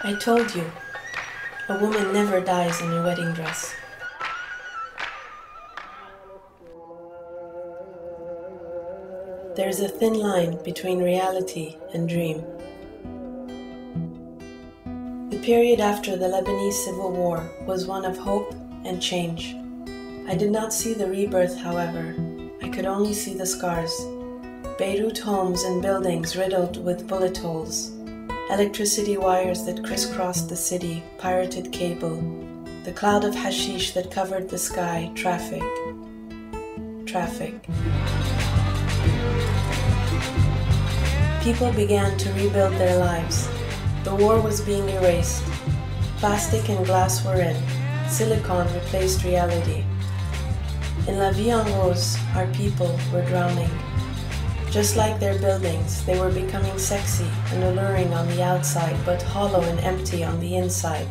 I told you, a woman never dies in a wedding dress. There's a thin line between reality and dream. The period after the Lebanese Civil War was one of hope and change. I did not see the rebirth, however. I could only see the scars. Beirut homes and buildings riddled with bullet holes. Electricity wires that crisscrossed the city, pirated cable. The cloud of hashish that covered the sky, traffic. People began to rebuild their lives. The war was being erased. Plastic and glass were in. Silicon replaced reality. In La Vie en Rose, our people were drowning. Just like their buildings, they were becoming sexy and alluring on the outside, but hollow and empty on the inside.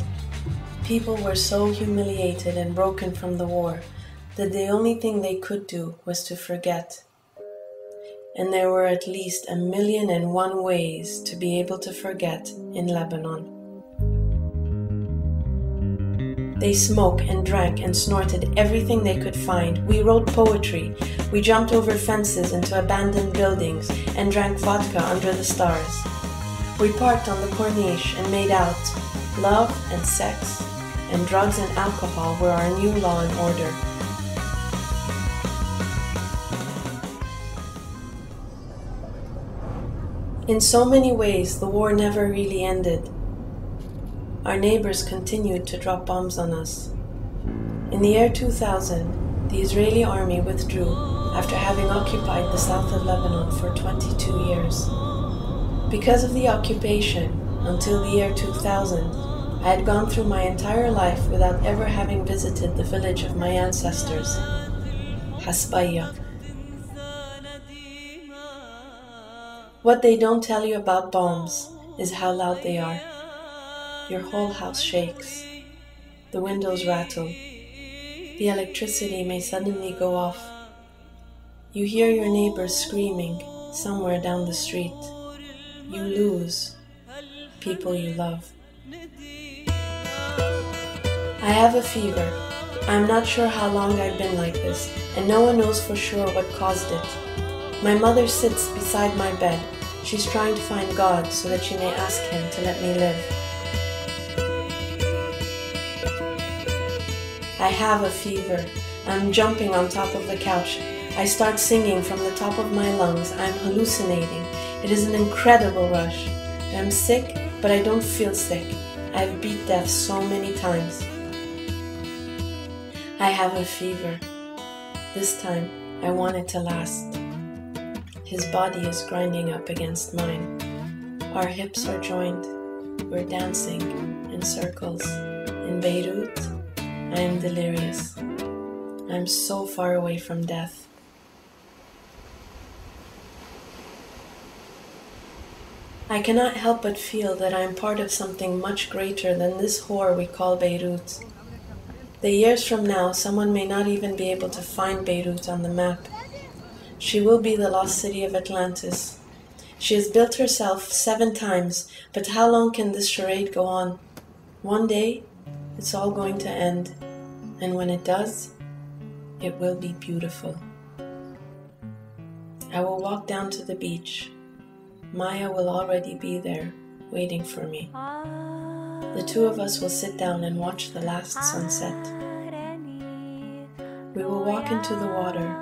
People were so humiliated and broken from the war that the only thing they could do was to forget. And there were at least 1,000,001 ways to be able to forget in Lebanon. They smoked and drank and snorted everything they could find. We wrote poetry. We jumped over fences into abandoned buildings and drank vodka under the stars. We parked on the corniche and made out. Love and sex and drugs and alcohol were our new law and order. In so many ways, the war never really ended. Our neighbors continued to drop bombs on us. In the year 2000, the Israeli army withdrew after having occupied the south of Lebanon for 22 years. Because of the occupation, until the year 2000, I had gone through my entire life without ever having visited the village of my ancestors, Hasbaya. What they don't tell you about bombs is how loud they are. Your whole house shakes. The windows rattle. The electricity may suddenly go off. You hear your neighbors screaming somewhere down the street. You lose people you love. I have a fever. I'm not sure how long I've been like this, and no one knows for sure what caused it. My mother sits beside my bed. She's trying to find God so that she may ask Him to let me live. I have a fever. I'm jumping on top of the couch. I start singing from the top of my lungs. I'm hallucinating. It is an incredible rush. I'm sick, but I don't feel sick. I've beat death so many times. I have a fever. This time, I want it to last. His body is grinding up against mine. Our hips are joined. We're dancing in circles. In Beirut, I am delirious. I'm so far away from death. I cannot help but feel that I am part of something much greater than this whore we call Beirut. The years from now, someone may not even be able to find Beirut on the map. She will be the lost city of Atlantis. She has built herself 7 times, but how long can this charade go on? One day, it's all going to end, and when it does, it will be beautiful. I will walk down to the beach. Maya will already be there, waiting for me. The two of us will sit down and watch the last sunset. We will walk into the water,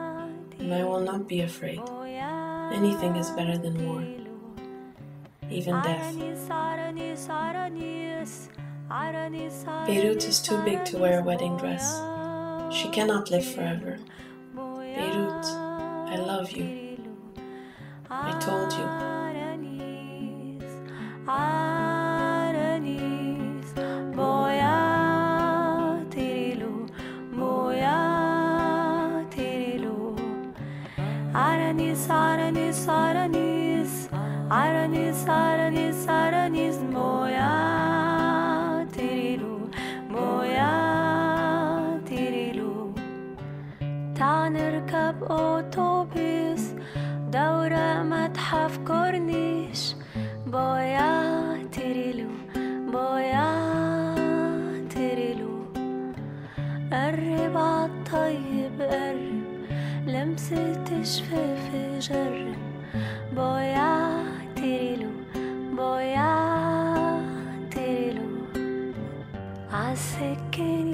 and I will not be afraid. Anything is better than war, even death. Beirut is too big to wear a wedding dress. She cannot live forever. Beirut, I love you. I told you. تعال نركب أوتوبيس دورة متحف كورنيش بويا تيريلو بويا تريلو قرب عالطيب قرب لمسة شفافي جرب بويا تريلو بويا تريلو عالسكين